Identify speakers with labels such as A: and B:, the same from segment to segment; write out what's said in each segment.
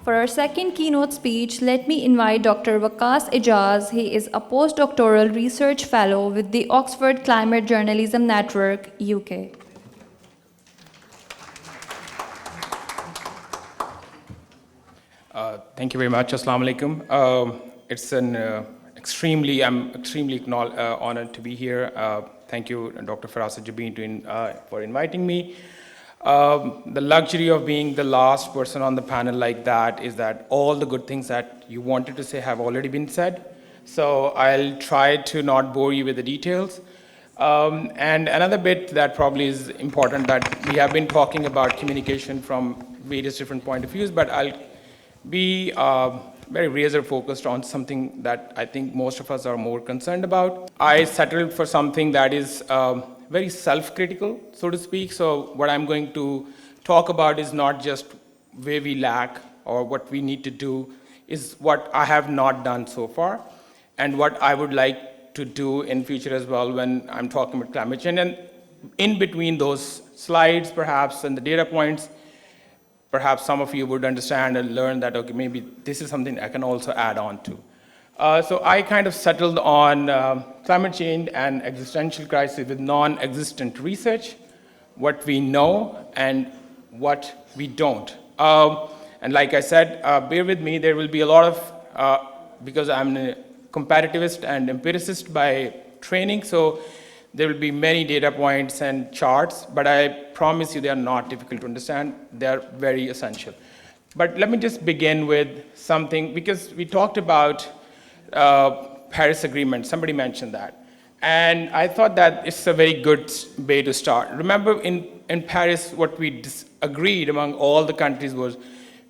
A: For our second keynote speech, let me invite Dr. Waqas Ejaz. He is a postdoctoral research fellow with the Oxford Climate Journalism Network, UK.
B: Thank you very much. Assalamu alaikum. It's an I'm extremely honored to be here. Thank you, Dr. Farasa Jabin, for inviting me. The luxury of being the last person on the panel like that is that all the good things that you wanted to say have already been said. So I'll try to not bore you with the details. And another bit that probably is important, that we have been talking about communication from various different point of views, but I'll be very razor focused on something that I think most of us are more concerned about. I settled for something that is very self-critical, so to speak. So what I'm going to talk about is not just where we lack or what we need to do, is what I have not done so far and what I would like to do in future as well when I'm talking about climate change. And in between those slides, perhaps, and the data points, perhaps some of you would understand and learn that, okay, maybe this is something I can also add on to. So I kind of settled on climate change and existential crisis with non-existent research, what we know and what we don't. And like I said, bear with me, there will be a lot of, because I'm a comparativist and empiricist by training, so there will be many data points and charts, but I promise you they are not difficult to understand. They are very essential. But let me just begin with something, because we talked about Paris Agreement. Somebody mentioned that. And I thought that it's a very good way to start. Remember in Paris, what we agreed among all the countries was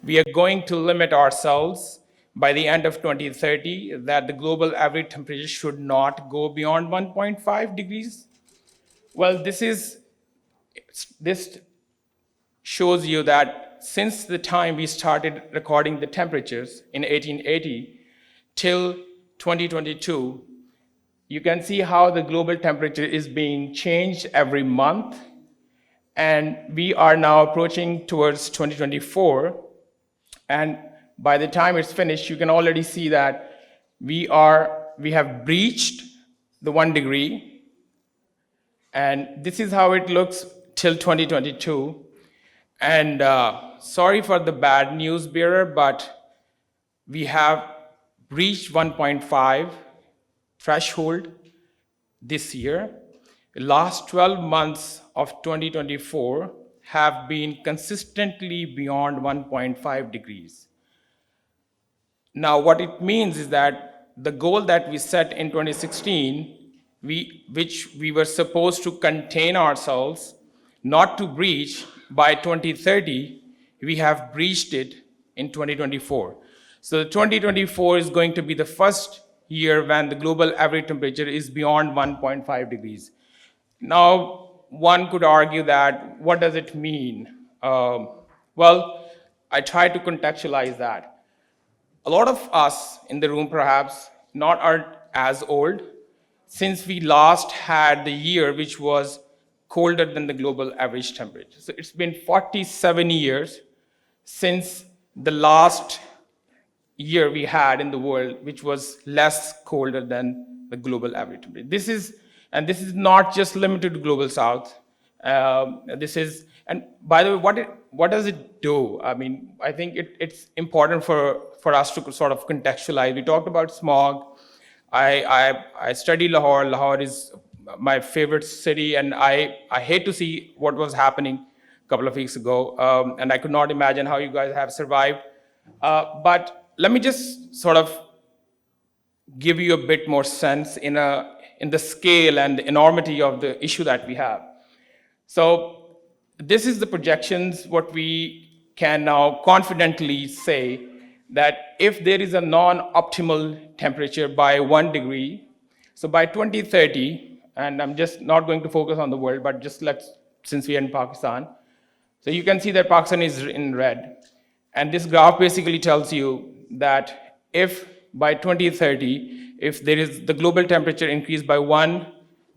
B: we are going to limit ourselves by the end of 2030, that the global average temperature should not go beyond 1.5 degrees. Well, this shows you that since the time we started recording the temperatures in 1880 till 2022, you can see how the global temperature is being changed every month. And we are now approaching towards 2024. And by the time it's finished, you can already see that we have breached the 1 degree. And this is how it looks till 2022. And sorry for the bad news bearer, but we have reached 1.5 threshold this year. The last 12 months of 2024 have been consistently beyond 1.5 degrees. Now, what it means is that the goal that we set in 2016, which we were supposed to contain ourselves, not to breach by 2030, we have breached it in 2024. So 2024 is going to be the first year when the global average temperature is beyond 1.5 degrees. Now, one could argue that, what does it mean? Well, I try to contextualize that. A lot of us in the room perhaps aren't as old, since we last had the year which was colder than the global average temperature. So it's been 47 years since the last year we had in the world which was less colder than the global average temperature. This is not just limited to global south. And by the way, what does it do? I mean, I think it's important for us to sort of contextualize. We talked about smog. I study Lahore. Lahore is my favorite city, and I hate to see what was happening a couple of weeks ago, and I could not imagine how you guys have survived. But let me just sort of give you a bit more sense in the scale and the enormity of the issue that we have. So this is the projections, what we can now confidently say, that if there is a non-optimal temperature by 1 degree, so by 2030, and I'm just not going to focus on the world, but just since we are in Pakistan, so you can see that Pakistan is in red. And this graph basically tells you that if by 2030, if there is the global temperature increase by 1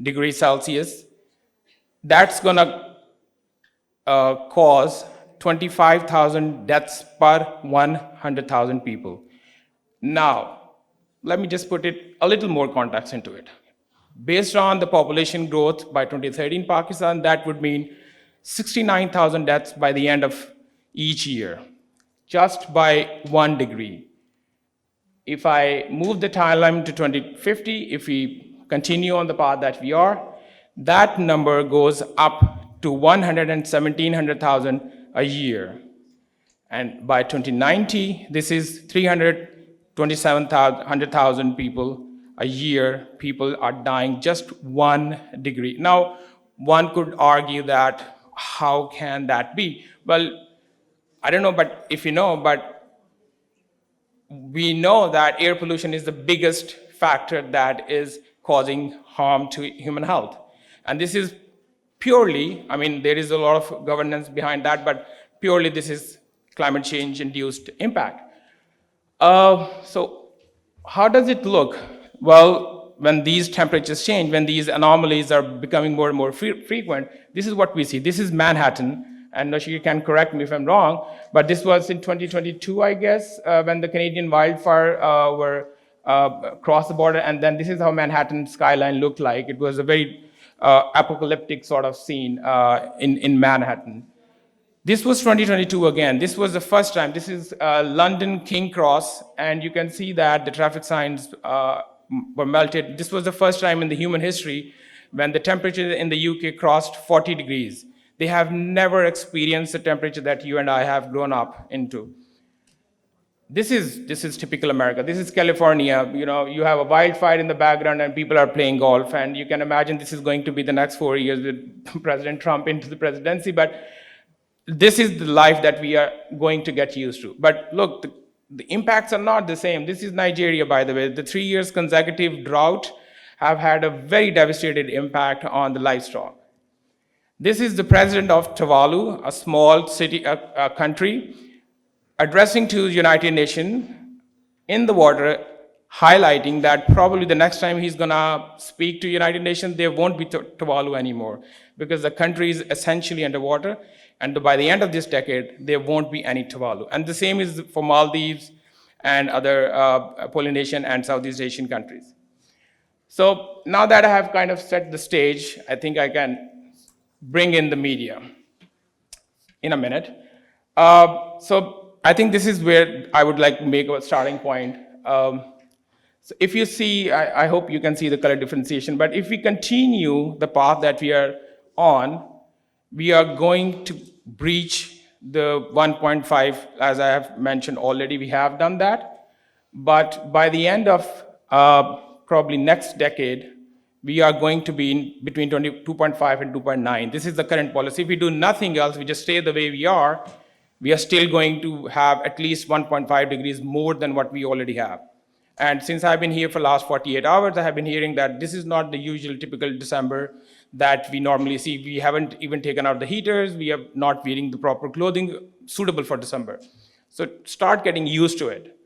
B: degree Celsius, that's gonna cause 25,000 deaths per 100,000 people. Now, let me just put it a little more context into it. Based on the population growth by 2030 in Pakistan, that would mean 69,000 deaths by the end of each year, just by 1 degree. If I move the timeline to 2050, if we continue on the path that we are, that number goes up to 117,000 a year. And by 2090, this is 327,000 people a year. People are dying just 1 degree. Now, one could argue that how can that be? Well, I don't know, but if you know, but we know that air pollution is the biggest factor that is causing harm to human health. And this is purely, I mean, there is a lot of governance behind that, but purely this is climate change induced impact. So how does it look? Well, when these temperatures change, when these anomalies are becoming more and more frequent, this is what we see. This is Manhattan, and Nashir can correct me if I'm wrong, but this was in 2022, I guess, when the Canadian wildfire were crossed the border, and then this is how Manhattan skyline looked like. It was a very apocalyptic sort of scene in Manhattan. This was 2022 again. This was the first time. This is London King Cross, and you can see that the traffic signs were melted. This was the first time in the human history when the temperature in the UK crossed 40 degrees. They have never experienced the temperature that you and I have grown up into. This is typical America. This is California. You know, you have a wildfire in the background and people are playing golf, and you can imagine this is going to be the next 4 years with President Trump into the presidency, but this is the life that we are going to get used to. But look, the impacts are not the same. This is Nigeria, by the way. The 3 years consecutive drought have had a very devastating impact on the livestock. This is the president of Tuvalu, a small city, a country, addressing to the United Nations in the water, highlighting that probably the next time he's gonna speak to United Nations, there won't be Tuvalu anymore, because the country is essentially underwater, and by the end of this decade, there won't be any Tuvalu. And the same is for Maldives and other Polynesian and Southeast Asian countries. So now that I have kind of set the stage, I think I can bring in the media in a minute. So I think this is where I would like to make a starting point. So if you see, I hope you can see the color differentiation, but if we continue the path that we are on, we are going to breach the 1.5, as I have mentioned already, we have done that. But by the end of probably next decade, we are going to be in between 2.5 and 2.9. This is the current policy. If we do nothing else, we just stay the way we are still going to have at least 1.5 degrees more than what we already have. And since I've been here for the last 48 hours, I have been hearing that this is not the usual typical December that we normally see. We haven't even taken out the heaters. We are not wearing the proper clothing suitable for December. So start getting used to it.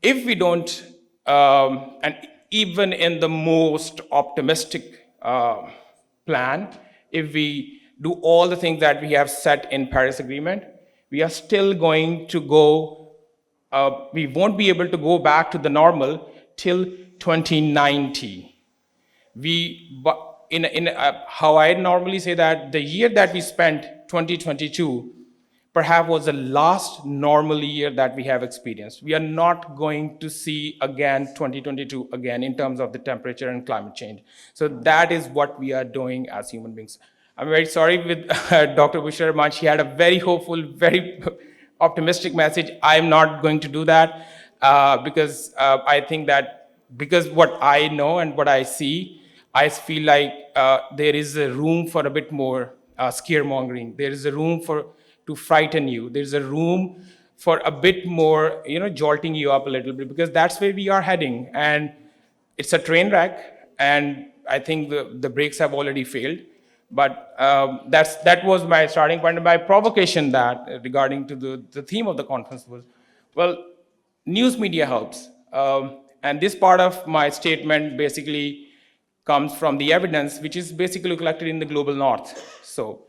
B: If we don't, and even in the most optimistic plan, if we do all the things that we have set in Paris Agreement, we are still going to go, we won't be able to go back to the normal till 2090. How I normally say that the year that we spent, 2022, perhaps was the last normal year that we have experienced. We are not going to see again 2022 again in terms of the temperature and climate change. So that is what we are doing as human beings. I'm very sorry with Dr. Bushra Rahman. She had a very hopeful, very optimistic message. I'm not going to do that because I think that because what I know and what I see, I feel like there is a room for a bit more scaremongering. There is a room to frighten you. There's a room for a bit more, jolting you up a little bit, because that's where we are heading. And it's a train wreck, and I think the brakes have already failed. But that was my starting point. And my provocation that regarding to the theme of the conference was, well, news media helps. And this part of my statement basically comes from the evidence, which is basically collected in the global north. So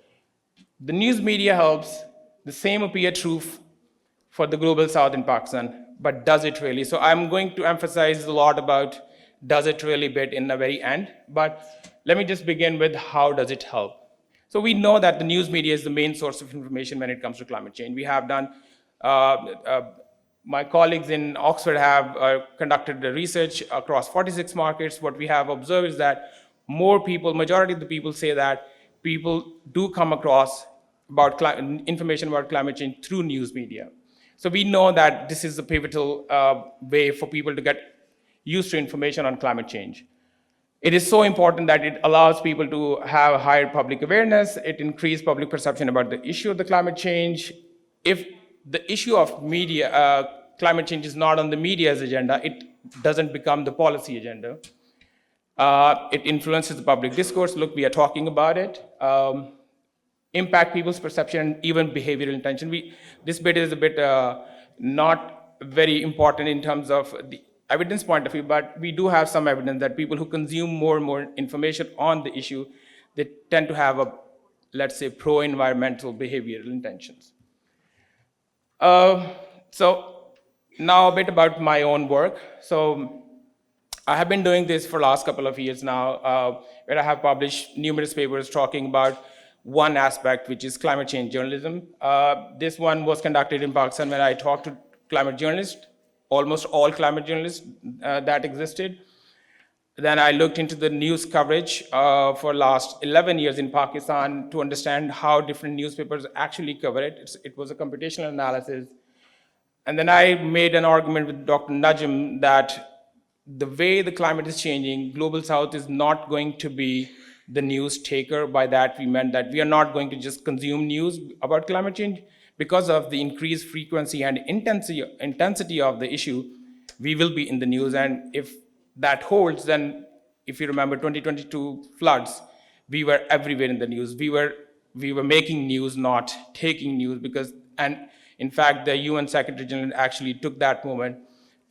B: the news media helps, The same appear true for the global south in Pakistan, but does it really? So I'm going to emphasize a lot about does it really bit in the very end, but let me just begin with how does it help. So we know that the news media is the main source of information when it comes to climate change. We have done, uh, uh, my colleagues in Oxford have conducted the research across 46 markets. What we have observed is that more people, majority of the people say that people do come across about information about climate change through news media. So we know that this is a pivotal way for people to get used to information on climate change. It is so important that it allows people to have higher public awareness. It increases public perception about the issue of the climate change. If the issue of climate change is not on the media's agenda, it doesn't become the policy agenda. It influences the public discourse. Look, we are talking about it. Impact people's perception and even behavioral intention. This bit is a bit not very important in terms of the evidence point of view, but we do have some evidence that people who consume more and more information on the issue, they tend to have a, let's say, pro-environmental behavioral intentions. So now a bit about my own work. So I have been doing this for the last couple of years now, where I have published numerous papers talking about one aspect, which is climate change journalism. This one was conducted in Pakistan when I talked to climate journalists, almost all climate journalists that existed. Then I looked into the news coverage for last 11 years in Pakistan to understand how different newspapers actually cover it. It was a computational analysis. And then I made an argument with Dr. Najm that the way the climate is changing, Global South is not going to be the news taker. By that, we meant that we are not going to just consume news about climate change. Because of the increased frequency and intensity of the issue, we will be in the news. And if that holds, then if you remember 2022 floods, we were everywhere in the news. We were making news, not taking news, and in fact, the UN Secretary General actually took that moment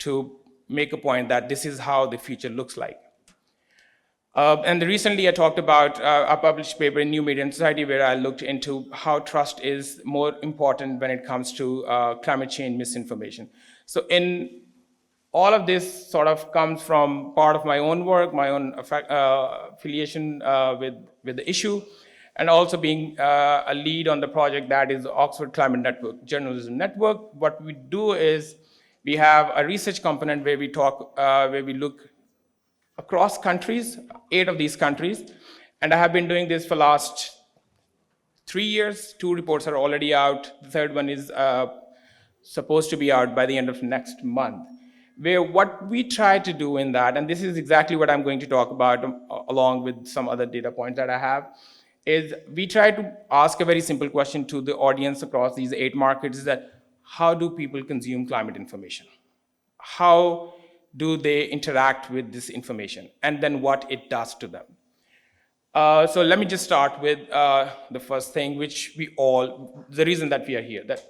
B: to make a point that this is how the future looks like. And recently I talked about a published paper in New Media and Society where I looked into how trust is more important when it comes to climate change misinformation. So in all of this sort of comes from part of my own work, my own affiliation with the issue, and also being a lead on the project that is the Oxford Climate Network, Journalism Network. What we do is we have a research component where we talk, where we look across countries, 8 of these countries, and I have been doing this for last 3 years. 2 reports are already out. The third one is supposed to be out by the end of next month. Where what we try to do in that, and this is exactly what I'm going to talk about along with some other data points that I have, is we try to ask a very simple question to the audience across these 8 markets, is that how do people consume climate information? How do they interact with this information? And then what it does to them. So let me just start with the first thing, which the reason that we are here, that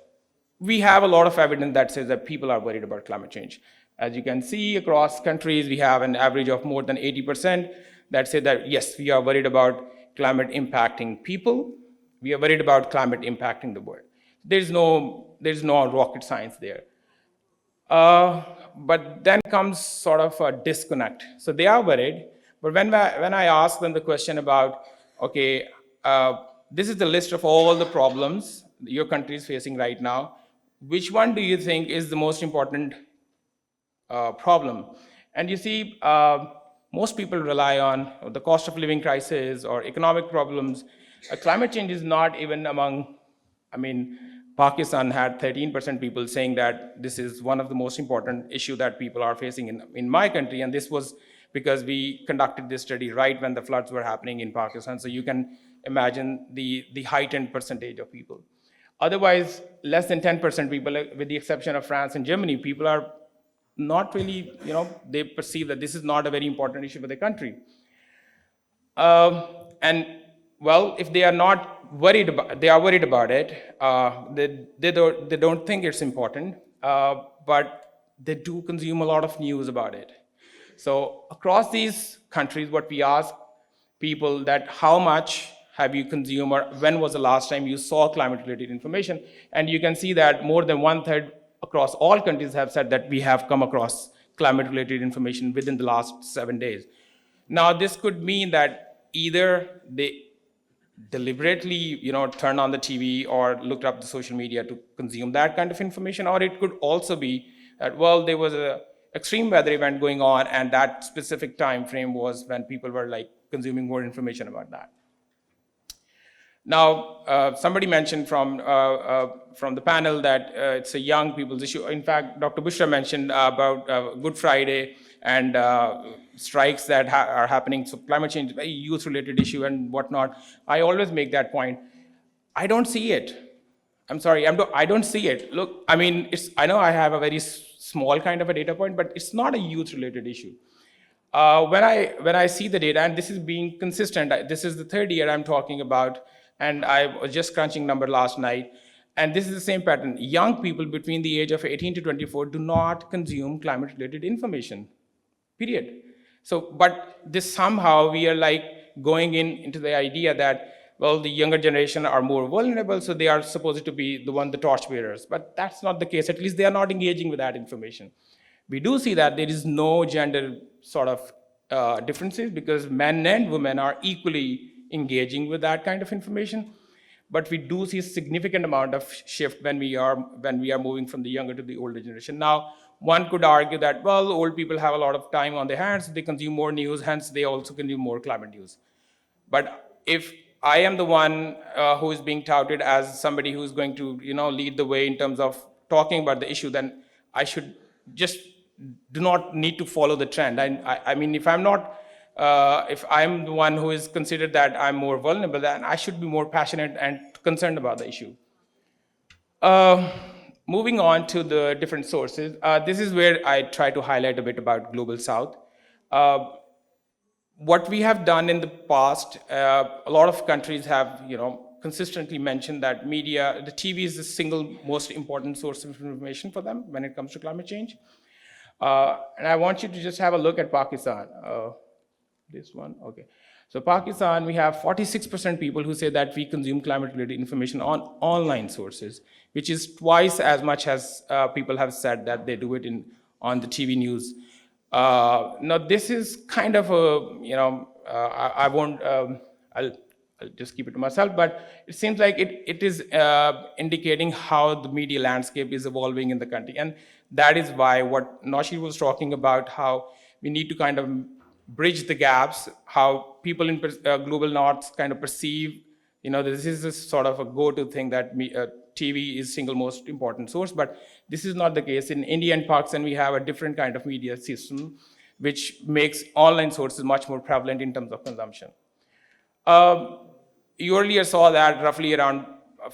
B: we have a lot of evidence that says that people are worried about climate change. As you can see, across countries, we have an average of more than 80% that say that, yes, we are worried about climate impacting people. We are worried about climate impacting the world. There's no rocket science there. But then comes sort of a disconnect. So they are worried, but when I ask them the question about, okay, this is the list of all the problems your country is facing right now, which one do you think is the most important problem? And you see, most people rely on the cost of living crisis or economic problems. Climate change is not even among, Pakistan had 13% people saying that this is one of the most important issue that people are facing in my country. And this was because we conducted this study right when the floods were happening in Pakistan. So you can imagine the heightened percentage of people. Otherwise, less than 10% people, with the exception of France and Germany, people are not really, they perceive that this is not a very important issue for the country. And well, if they are not worried about, they are worried about it, they don't think it's important, but they do consume a lot of news about it. So across these countries, what we ask people that how much have you consumed, or when was the last time you saw climate-related information? And you can see that more than 1/3 across all countries have said that we have come across climate-related information within the last 7 days. Now, this could mean that either they deliberately, turned on the TV or looked up the social media to consume that kind of information, or it could also be that, well, there was a extreme weather event going on, and that specific time frame was when people were like consuming more information about that. Now, somebody mentioned from the panel that it's a young people's issue. In fact, Dr. Bushra mentioned about Good Friday and strikes that are happening. So climate change is a very youth-related issue and whatnot. I always make that point. I don't see it. I'm sorry, I don't see it. Look, I mean, I know I have a very small kind of a data point, but it's not a youth-related issue. When I see the data, and this is being consistent, this is the third year I'm talking about, and I was just crunching number last night, and this is the same pattern. Young people between the age of 18 to 24 do not consume climate-related information, period. So, but this somehow we are like going into the idea that, well, the younger generation are more vulnerable, so they are supposed to be the torchbearers. But that's not the case. At least they are not engaging with that information. We do see that there is no gender sort of differences, because men and women are equally engaging with that kind of information. But we do see a significant amount of shift when we are moving from the younger to the older generation. Now, one could argue that, well, old people have a lot of time on their hands, they consume more news, hence they also consume more climate news. But if I am the one who is being touted as somebody who's going to, lead the way in terms of talking about the issue, then I should just do not need to follow the trend. I mean, if I'm the one who is considered that I'm more vulnerable, then I should be more passionate and concerned about the issue. Moving on to the different sources, this is where I try to highlight a bit about Global South. What we have done in the past, a lot of countries have, consistently mentioned that the TV is the single most important source of information for them when it comes to climate change. And I want you to just have a look at Pakistan. This one, okay. So Pakistan, we have 46% people who say that we consume climate-related information on online sources, which is twice as much as people have said that they do it on the TV news. Now, this is kind of I won't, I'll just keep it to myself, but it seems like it is indicating how the media landscape is evolving in the country. And that is why what Naushir was talking about, how we need to kind of bridge the gaps, how people in global north kind of perceive, this is a sort of a go-to thing that TV is single most important source, but this is not the case. In India and Pakistan, we have a different kind of media system, which makes online sources much more prevalent in terms of consumption. You earlier saw that roughly around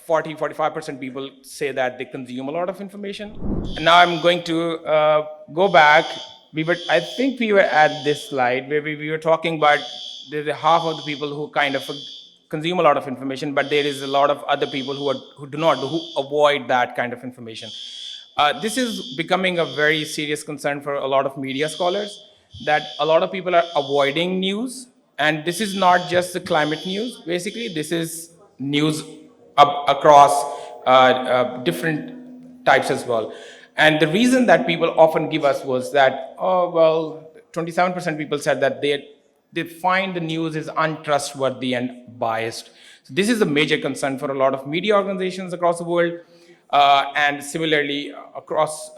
B: 45% people say that they consume a lot of information. And now I'm going to go back. I think we were at this slide where we were talking about there's half of the people who kind of consume a lot of information, but there is a lot of other people who avoid that kind of information. This is becoming a very serious concern for a lot of media scholars, that a lot of people are avoiding news. And this is not just the climate news, basically. This is news across different types as well. And the reason that people often give us was that, 27% people said that they find the news is untrustworthy and biased. So this is a major concern for a lot of media organizations across the world. And similarly, across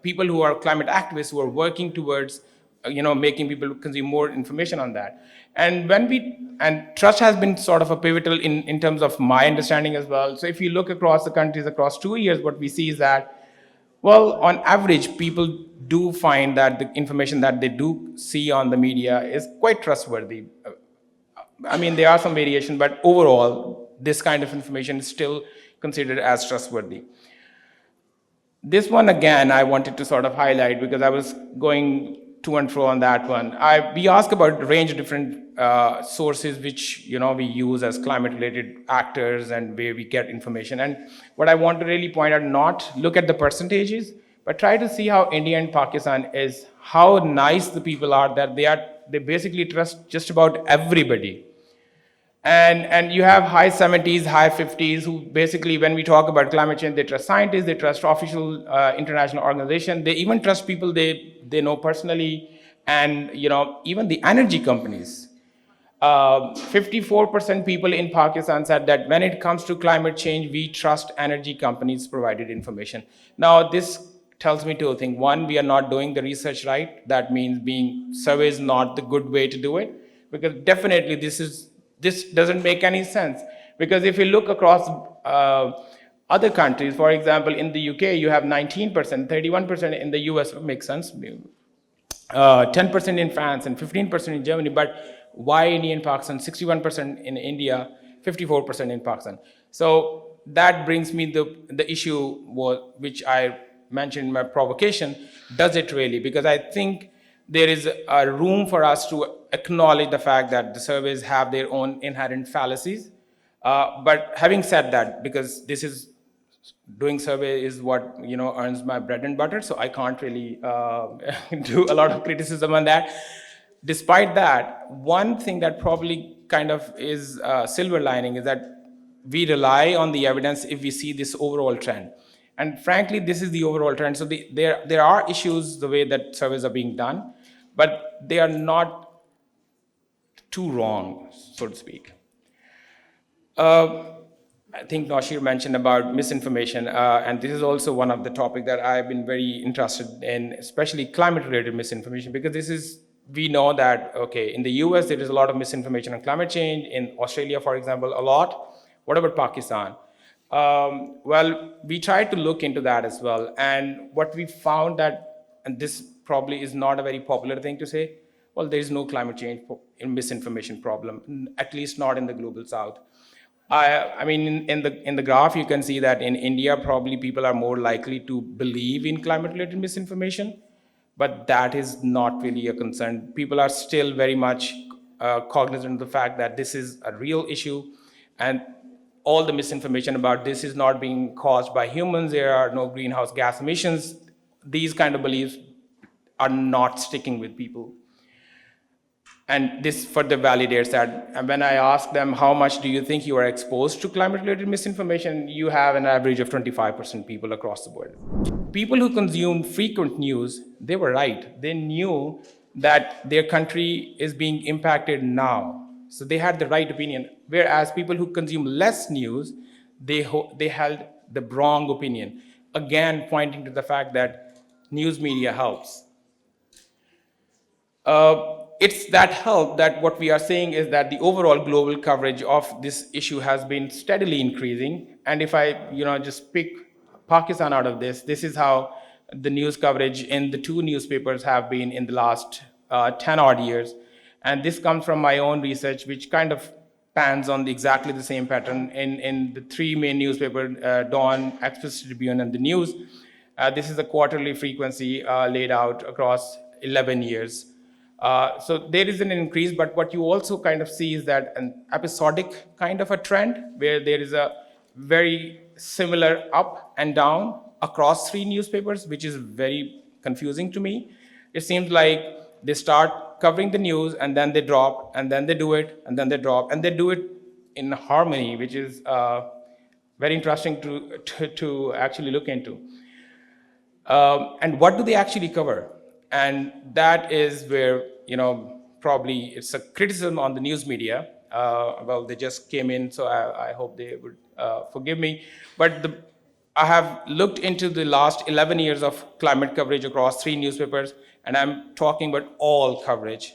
B: people who are climate activists who are working towards making people consume more information on that. And trust has been sort of a pivotal in terms of my understanding as well. So if you look across the countries across 2 years, what we see is that, well, on average, people do find that the information that they do see on the media is quite trustworthy. I mean, there are some variation, but overall, this kind of information is still considered as trustworthy. This one, again, I wanted to sort of highlight because I was going to and fro on that one. We ask about a range of different sources which we use as climate-related actors and where we get information. And what I want to really point out, not look at the percentages, but try to see how India and Pakistan is, how nice the people are, that they basically trust just about everybody. And you have high 70s, high 50s, who basically, when we talk about climate change, they trust scientists, they trust official international organizations, they even trust people they know personally, and even the energy companies. 54% people in Pakistan said that when it comes to climate change, we trust energy companies provided information. Now, this tells me two things. One, we are not doing the research right. That means being survey is not the good way to do it, because definitely this doesn't make any sense. Because if you look across other countries, for example, in the UK, you have 19%, 31% in the US, makes sense, 10% in France and 15% in Germany, but why India and Pakistan? 61% in India, 54% in Pakistan. So that brings me the issue which I mentioned in my provocation. Does it really? Because I think there is a room for us to acknowledge the fact that the surveys have their own inherent fallacies. But having said that, because this is doing survey is what earns my bread and butter, so I can't really do a lot of criticism on that. Despite that, one thing that probably kind of is a silver lining is that we rely on the evidence if we see this overall trend. And frankly, this is the overall trend. So there are issues the way that surveys are being done, but they are not too wrong, so to speak. I think Noshir mentioned about misinformation, and this is also one of the topics that I've been very interested in, especially climate-related misinformation, because we know that, okay, in the US, there is a lot of misinformation on climate change. In Australia, for example, a lot. What about Pakistan? Well, we tried to look into that as well, and what we found that, and this probably is not a very popular thing to say, well, there is no climate change misinformation problem, at least not in the global south. I mean, in the graph, you can see that in India, probably people are more likely to believe in climate-related misinformation, but that is not really a concern. People are still very much cognizant of the fact that this is a real issue, and all the misinformation about this is not being caused by humans. There are no greenhouse gas emissions. These kind of beliefs are not sticking with people. And this further validates that. And when I ask them, how much do you think you are exposed to climate-related misinformation, you have an average of 25% people across the board. People who consume frequent news, they were right. They knew that their country is being impacted now. So they had the right opinion. Whereas people who consume less news, they held the wrong opinion. Again, pointing to the fact that news media helps. It's that help that what we are saying is that the overall global coverage of this issue has been steadily increasing. And if I just pick Pakistan out of this is how the news coverage in the two newspapers have been in the last 10 odd years. And this comes from my own research, which kind of pans on exactly the same pattern in the three main newspapers, Dawn, Express Tribune, and the News. This is a quarterly frequency laid out across 11 years. So there is an increase, but what you also kind of see is that an episodic kind of a trend where there is a very similar up and down across three newspapers, which is very confusing to me. It seems like they start covering the news and then they drop, and then they do it, and then they drop, and they do it in harmony, which is very interesting to actually look into. And what do they actually cover? And that is where, probably it's a criticism on the news media. Well, they just came in, so I hope they would forgive me. But I have looked into the last 11 years of climate coverage across three newspapers, and I'm talking about all coverage.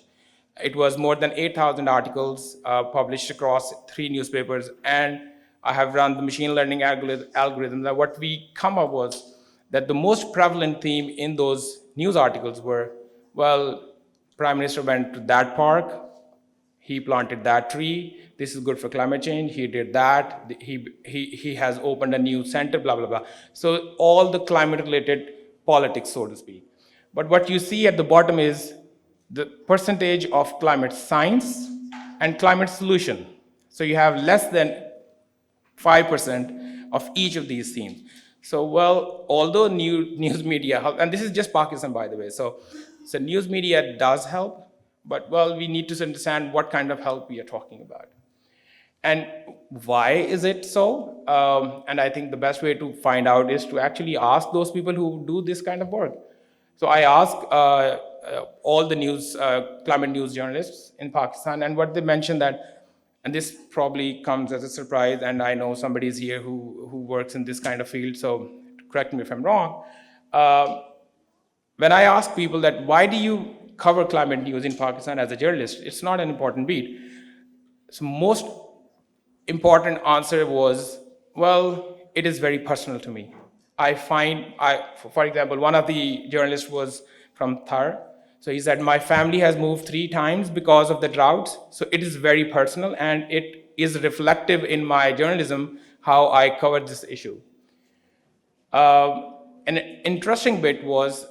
B: It was more than 8,000 articles published across three newspapers, and I have run the machine learning algorithms. And what we come up was that the most prevalent theme in those news articles were, well, Prime Minister went to that park, he planted that tree, this is good for climate change, he did that, he has opened a new center, blah, blah, blah. So all the climate-related politics, so to speak. But what you see at the bottom is the percentage of climate science and climate solution. So you have less than 5% of each of these themes. So, well, although news media help, and this is just Pakistan, by the way, so news media does help, but, well, we need to understand what kind of help we are talking about. And why is it so? And I think the best way to find out is to actually ask those people who do this kind of work. So I asked all the climate news journalists in Pakistan, and what they mentioned that, and this probably comes as a surprise, and I know somebody is here who works in this kind of field, so correct me if I'm wrong. Uh, when I ask people that why do you cover climate news in Pakistan as a journalist, it's not an important beat. So most important answer was, well, it is very personal to me. For example, one of the journalists was from Thar. So he said, my family has moved 3 times because of the droughts. So it is very personal and it is reflective in my journalism, how I covered this issue. An interesting bit was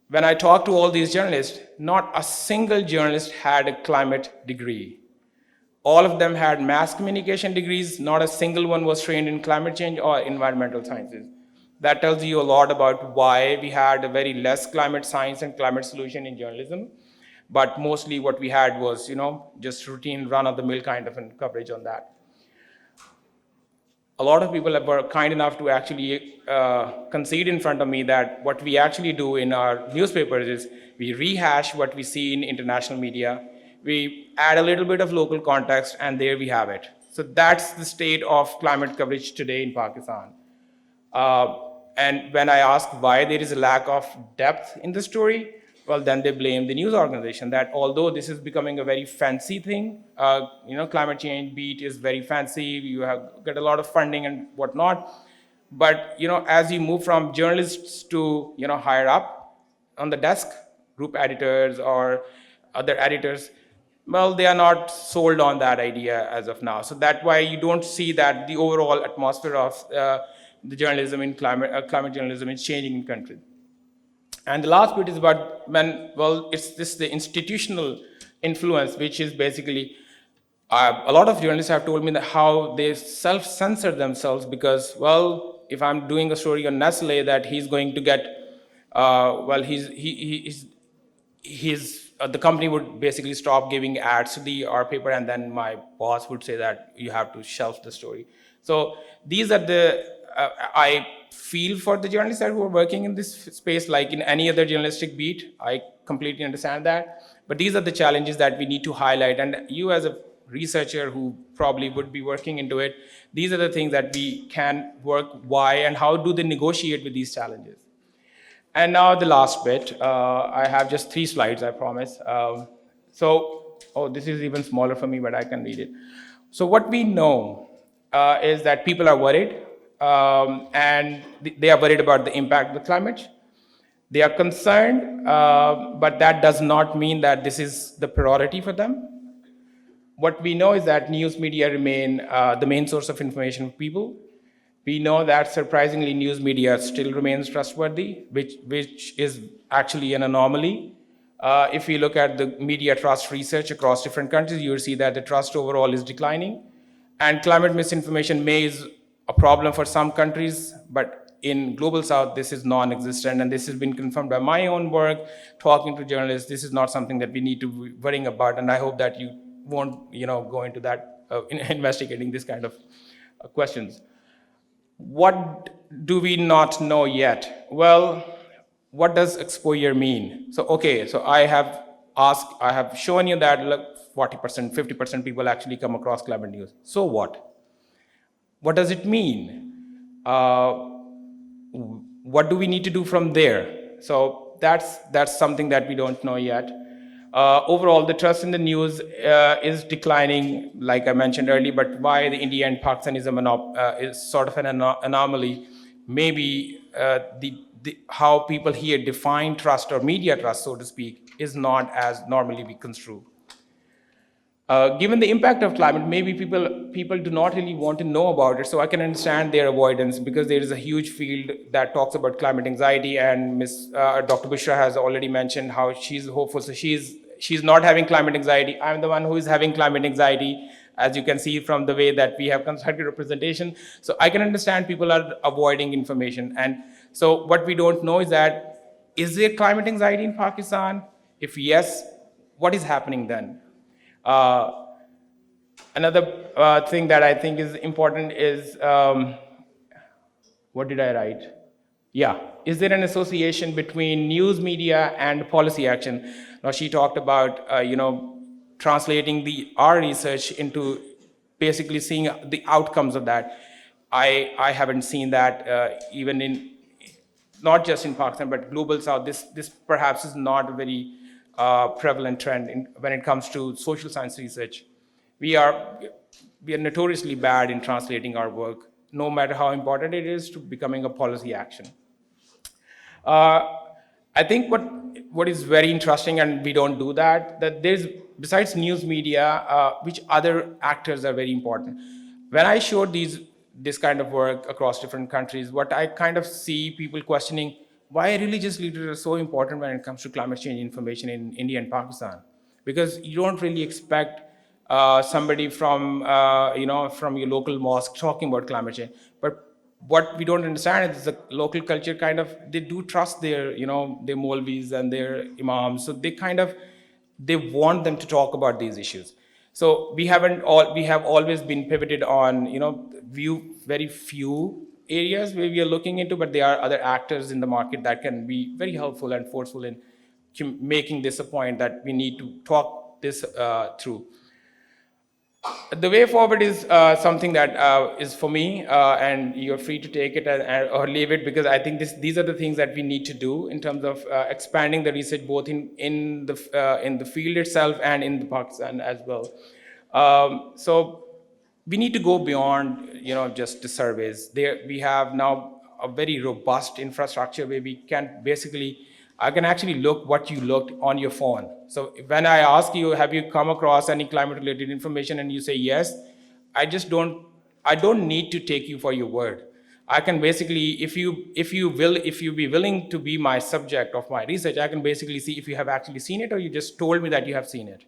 B: when I talked to all these journalists, not a single journalist had a climate degree. All of them had mass communication degrees. Not a single one was trained in climate change or environmental sciences. That tells you a lot about why we had a very less climate science and climate solution in journalism. But mostly what we had was, just routine run-of-the-mill kind of coverage on that. A lot of people were kind enough to actually concede in front of me that what we actually do in our newspapers is we rehash what we see in international media, we add a little bit of local context, and there we have it. So that's the state of climate coverage today in Pakistan. And when I ask why there is a lack of depth in the story, well, then they blame the news organization that although this is becoming a very fancy thing, climate change beat is very fancy, you have got a lot of funding and whatnot. But, as you move from journalists to, higher up on the desk, group editors or other editors, well, they are not sold on that idea as of now. So that's why you don't see that the overall atmosphere of the journalism in climate journalism is changing in country. And the last bit is about it's the institutional influence, which is basically, a lot of journalists have told me that how they self-censor themselves because, well, if I'm doing a story on Nestle, that he's going to get, the company would basically stop giving ads to our paper, and then my boss would say that you have to shelf the story. So these are I feel for the journalists who are working in this space, like in any other journalistic beat. I completely understand that. But these are the challenges that we need to highlight. And you as a researcher who probably would be working into it, these are the things that we can work, why, and how do they negotiate with these challenges. And now the last bit. I have just 3 slides, I promise. This is even smaller for me, but I can read it. So what we know is that people are worried, and they are worried about the impact of the climate. They are concerned, but that does not mean that this is the priority for them. What we know is that news media remain the main source of information for people. We know that surprisingly news media still remains trustworthy, which is actually an anomaly. If you look at the media trust research across different countries, you will see that the trust overall is declining. And climate misinformation is a problem for some countries, but in Global South, this is non-existent, and this has been confirmed by my own work, talking to journalists. This is not something that we need to be worrying about, and I hope that you won't, go into that, investigating this kind of questions. What do we not know yet? Well, what does exposure mean? So I have shown you that, look, 40%, 50% people actually come across climate news. So what? What does it mean? What do we need to do from there? So that's something that we don't know yet. Overall, the trust in the news is declining, like I mentioned earlier, but why the India and Pakistan is sort of an anomaly. Maybe how people here define trust or media trust, so to speak, is not as normally we construe. Given the impact of climate, maybe people do not really want to know about it, so I can understand their avoidance, because there is a huge field that talks about climate anxiety, and Dr. Bushra has already mentioned how she's hopeful. So she's not having climate anxiety. I'm the one who is having climate anxiety, as you can see from the way that we have constructed representation. So I can understand people are avoiding information. And so what we don't know is that, is there climate anxiety in Pakistan? If yes, what is happening then? Another thing that I think is important is, what did I write? Yeah, is there an association between news media and policy action? Now she talked about, translating our research into basically seeing the outcomes of that. I haven't seen that even in, not just in Pakistan, but global South. This perhaps is not a very prevalent trend when it comes to social science research. We are we are notoriously bad in translating our work, no matter how important it is, to becoming a policy action. Uh, I think what is very interesting, and we don't do that, that there's, besides news media, which other actors are very important. When I showed this kind of work across different countries, what I kind of see people questioning, why religious leaders are so important when it comes to climate change information in India and Pakistan, because you don't really expect somebody from from your local mosque talking about climate change. But what we don't understand is the local culture kind of, they do trust their their Maulvis and their imams, so they want them to talk about these issues. So we have always been pivoted on very few areas where we are looking into, but there are other actors in the market that can be very helpful and forceful in making this a point that we need to talk this through. The way forward is something that is for me, and you're free to take it or leave it, because I think these are the things that we need to do in terms of expanding the research both in the field itself and in the Pakistan as well. So we need to go beyond just the surveys. There we have now a very robust infrastructure where we can basically, I can actually look what you looked on your phone. So when I ask you, have you come across any climate related information, and you say yes, I don't need to take you for your word. I can basically, if you be willing to be my subject of my research, I can basically see if you have actually seen it or you just told me that you have seen it.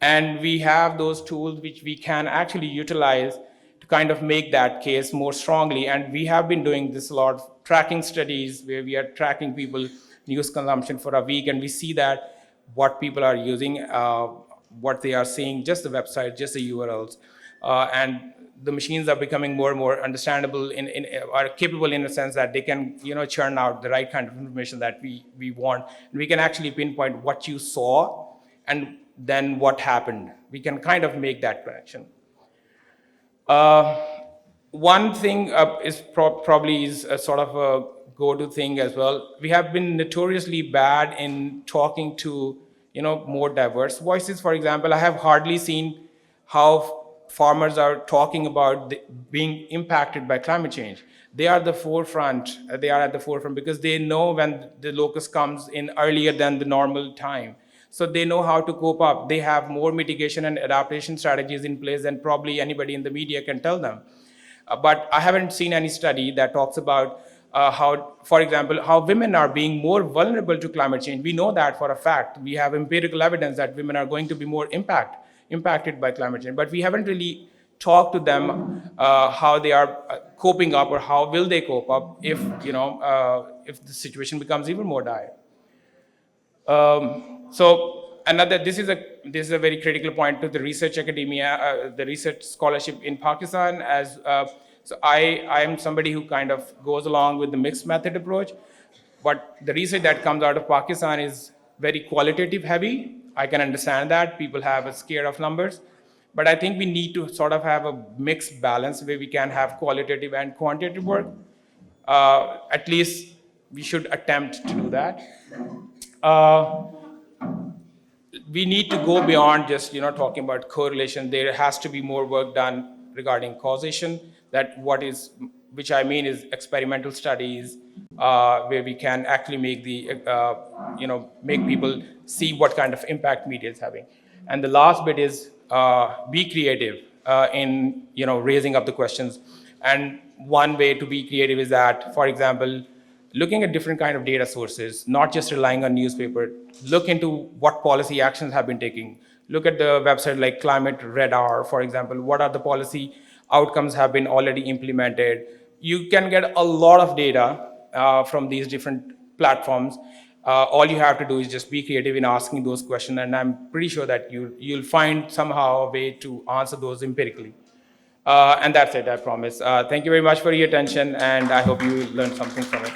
B: And we have those tools which we can actually utilize to kind of make that case more strongly. And we have been doing this a lot, tracking studies where we are tracking people news consumption for a week, and we see that what people are using, what they are seeing, just the website, just the URLs, and the machines are becoming more and more understandable, are capable in a sense that they can churn out the right kind of information that we want. And we can actually pinpoint what you saw and then what happened. We can kind of make that connection. One thing is probably is a sort of a go-to thing as well. We have been notoriously bad in talking to more diverse voices. For example, I have hardly seen how farmers are talking about being impacted by climate change. They are the forefront. They are at the forefront because they know when the locust comes in earlier than the normal time. So they know how to cope up. They have more mitigation and adaptation strategies in place than probably anybody in the media can tell them. But I haven't seen any study that talks about how, for example, how women are being more vulnerable to climate change. We know that for a fact. We have empirical evidence that women are going to be more impacted by climate change. But we haven't really talked to them how they are coping up, or how will they cope up if if the situation becomes even more dire. So this is a very critical point to the research academia, the research scholarship in Pakistan. So I am somebody who kind of goes along with the mixed method approach, but the research that comes out of Pakistan is very qualitative heavy. I can understand that people have a scare of numbers, but I think we need to sort of have a mixed balance where we can have qualitative and quantitative work. At least we should attempt to do that. We need to go beyond just talking about correlation. There has to be more work done regarding causation. Which I mean is experimental studies where we can actually make make people see what kind of impact media is having. And the last bit is be creative in raising up the questions. And one way to be creative is that, for example, looking at different kind of data sources, not just relying on newspaper. Look into what policy actions have been taken. Look at the website like Climate Radar, for example. What are the policy outcomes have been already implemented? You can get a lot of data from these different platforms, All you have to do is just be creative in asking those questions, and I'm pretty sure that you'll find somehow a way to answer those empirically. And that's it, I promise. Thank you very much for your attention, and I hope you learned something from it.